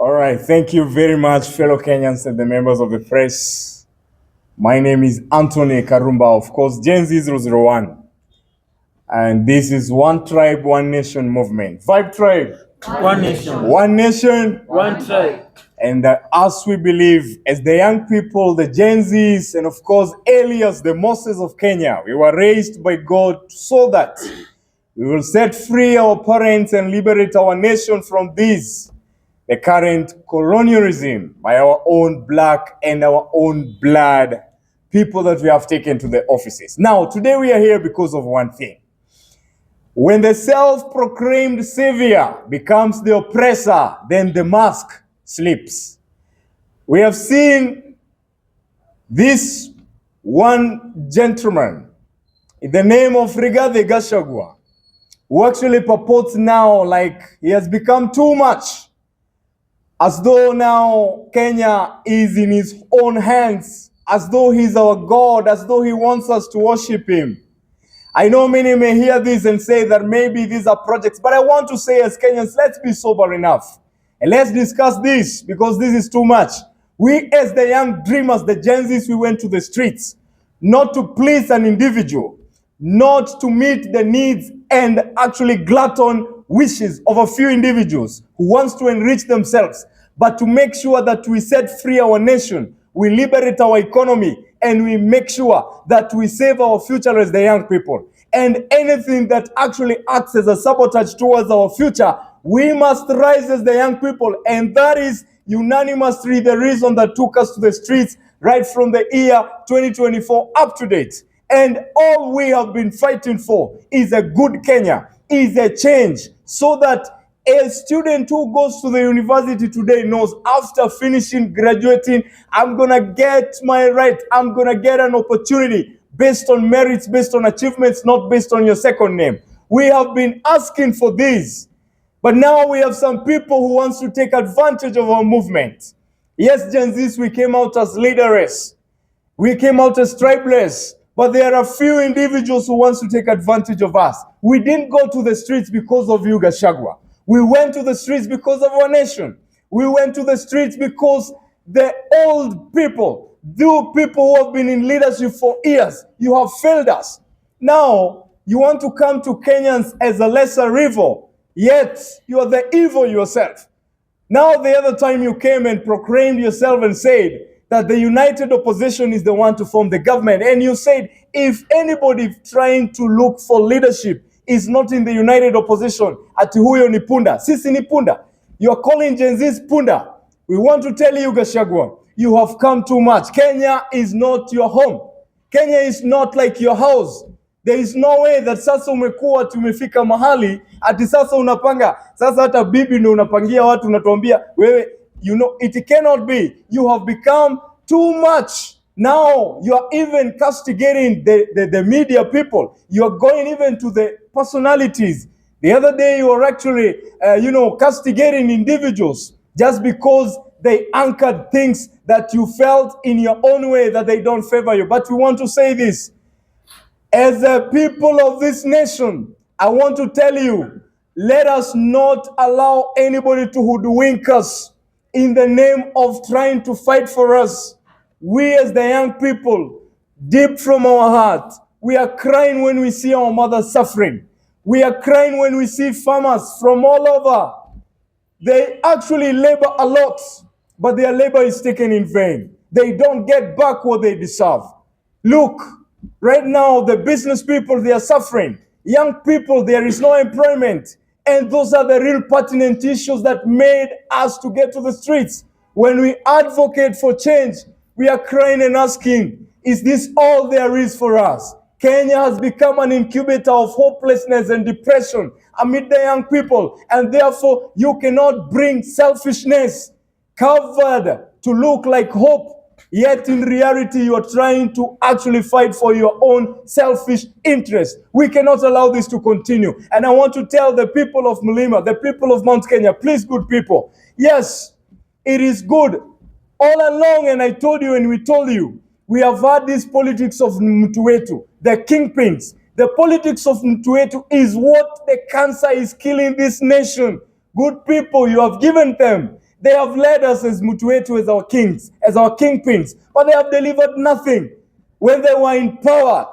All right, thank you very much, fellow Kenyans and the members of the press. My name is Anthony Karumba, of course, Gen Z 001. And this is One Tribe, One Nation movement. Vibe Tribe. One nation. One nation. One tribe. And as we believe, as the young people, the Gen Zs, and of course, Elias, the Moses of Kenya, we were raised by God so that we will set free our parents and liberate our nation from this, the current colonialism by our own black and our own blood people that we have taken to the offices. Now, today we are here because of one thing. When the self-proclaimed savior becomes the oppressor, then the mask slips. We have seen this one gentleman in the name of Gachagua, who actually purports now like he has become too much, as though now Kenya is in his own hands, as though he's our God, as though he wants us to worship him. I know many may hear this and say that maybe these are projects, but I want to say as Kenyans, let's be sober enough. And let's discuss this because this is too much. We as the young dreamers, the Gen Zs, we went to the streets, not to please an individual, not to meet the needs and actually glutton wishes of a few individuals who wants to enrich themselves, but to make sure that we set free our nation, we liberate our economy, and we make sure that we save our future as the young people. And anything that actually acts as a sabotage towards our future, we must rise as the young people. And that is unanimously the reason that took us to the streets right from the year 2024 up to date. And all we have been fighting for is a good Kenya, is a change, so that a student who goes to the university today knows after finishing graduating, I'm going to get my right. I'm going to get an opportunity based on merits, based on achievements, not based on your second name. We have been asking for this, but now we have some people who wants to take advantage of our movement. Yes, Gen Zs, we came out as leaderless. We came out as tribeless. But there are a few individuals who wants to take advantage of us. We didn't go to the streets because of you, Gachagua. We went to the streets because of our nation. We went to the streets because the old people, the people who have been in leadership for years, you have failed us. Now, you want to come to Kenyans as a lesser evil, yet you are the evil yourself. Now, the other time you came and proclaimed yourself and said that the united opposition is the one to form the government. And you said, if anybody trying to look for leadership is not in the united opposition, ati huyo ni punda. Sisi ni punda. You are calling Gen Z's punda. We want to tell you, Gachagua, you have come too much. Kenya is not your home. Kenya is not like your house. There is no way that sasa umekuwa tumefika mahali ati sasa unapanga sasa hata bibi ndio unapangia watu unatuambia wewe, you know, it cannot be. You have become too much. Now you are even castigating the media people. You are going even to the personalities. The other day you were actually, castigating individuals just because they anchored things that you felt in your own way that they don't favor you. But we want to say this. As a people of this nation, I want to tell you, let us not allow anybody to hoodwink us in the name of trying to fight for us. We as the young people, deep from our heart, we are crying when we see our mothers suffering. We are crying when we see farmers from all over. They actually labor a lot, but their labor is taken in vain. They don't get back what they deserve. Look, right now, the business people, they are suffering. Young people, there is no employment. And those are the real pertinent issues that made us to get to the streets. When we advocate for change, we are crying and asking, is this all there is for us? Kenya has become an incubator of hopelessness and depression amid the young people. And therefore, you cannot bring selfishness covered to look like hope. Yet in reality, you are trying to actually fight for your own selfish interest. We cannot allow this to continue. And I want to tell the people of Mlima, the people of Mount Kenya, please, good people, yes, it is good. All along, and I told you and we told you, we have had this politics of Mtuetu, the kingpins. The politics of Mtuetu is what the cancer is killing this nation. Good people, you have given them They have led us as Mutuetu, as our kings, as our kingpins, but they have delivered nothing. When they were in power,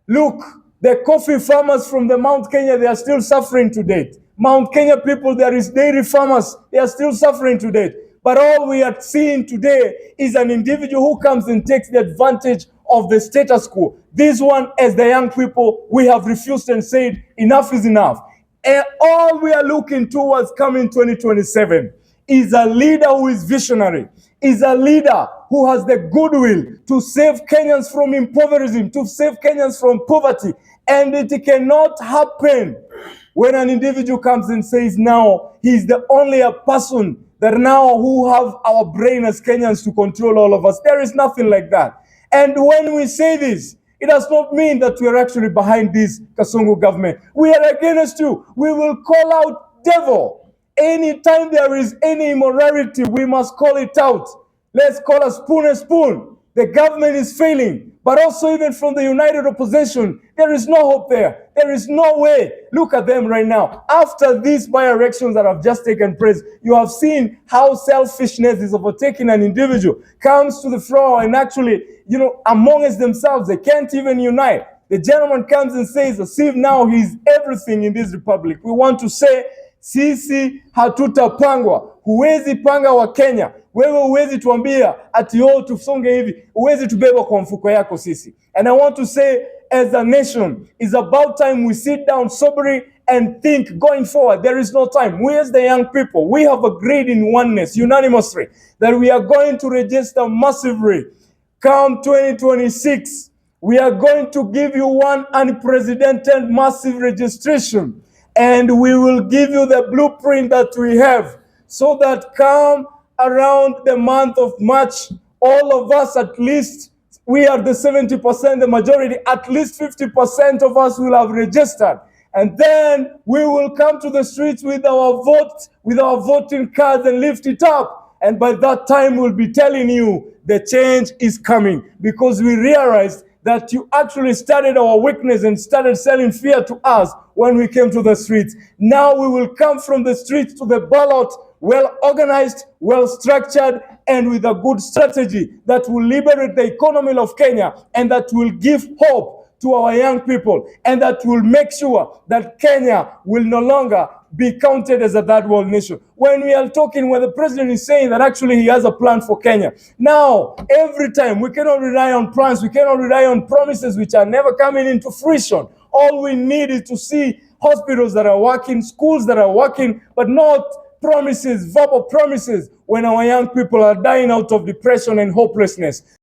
look, the coffee farmers from the Mount Kenya, they are still suffering to date. Mount Kenya people, there is dairy farmers, they are still suffering to date. But all we are seeing today is an individual who comes and takes the advantage of the status quo. This one, as the young people, we have refused and said enough is enough. And all we are looking towards coming 2027 is a leader who is visionary, is a leader who has the goodwill to save Kenyans from impoverishment, to save Kenyans from poverty. And it cannot happen when an individual comes and says now he's the only person that now who have our brain as Kenyans to control all of us. There is nothing like that. And when we say this, it does not mean that we are actually behind this Kasongo government. We are against you. We will call out devil. Anytime there is any immorality, we must call it out. Let's call a spoon. The government is failing. But also even from the united opposition, there is no hope there. There is no way. Look at them right now. After these by-elections that have just taken place, you have seen how selfishness is overtaking an individual, comes to the floor and actually, amongst themselves, they can't even unite. The gentleman comes and says, as if now he's everything in this republic. We want to say, sisi hatutapangwa. Huwezi panga wa Kenya. Wewe huwezi tuambia ati tusonge hivi. Huwezi tubeba kwa mfuko yako sisi. And I want to say, as a nation, it's about time we sit down soberly and think going forward. There is no time. We as the young people, we have agreed in oneness, unanimously, that we are going to register massively. Come 2026, we are going to give you one unprecedented massive registration. And we will give you the blueprint that we have, so that come around the month of March, all of us, at least, we are the 70%, the majority, at least 50% of us will have registered. And then we will come to the streets with our voting cards and lift it up. And by that time, we'll be telling you the change is coming, because we realized that you actually started our weakness and started selling fear to us when we came to the streets. Now we will come from the streets to the ballot, well organized, well structured, and with a good strategy that will liberate the economy of Kenya and that will give hope to our young people, and that will make sure that Kenya will no longer be counted as a third world nation. When we are talking, when the president is saying that actually he has a plan for Kenya. Now, every time, we cannot rely on plans, we cannot rely on promises which are never coming into fruition. All we need is to see hospitals that are working, schools that are working, but not promises, verbal promises, when our young people are dying out of depression and hopelessness.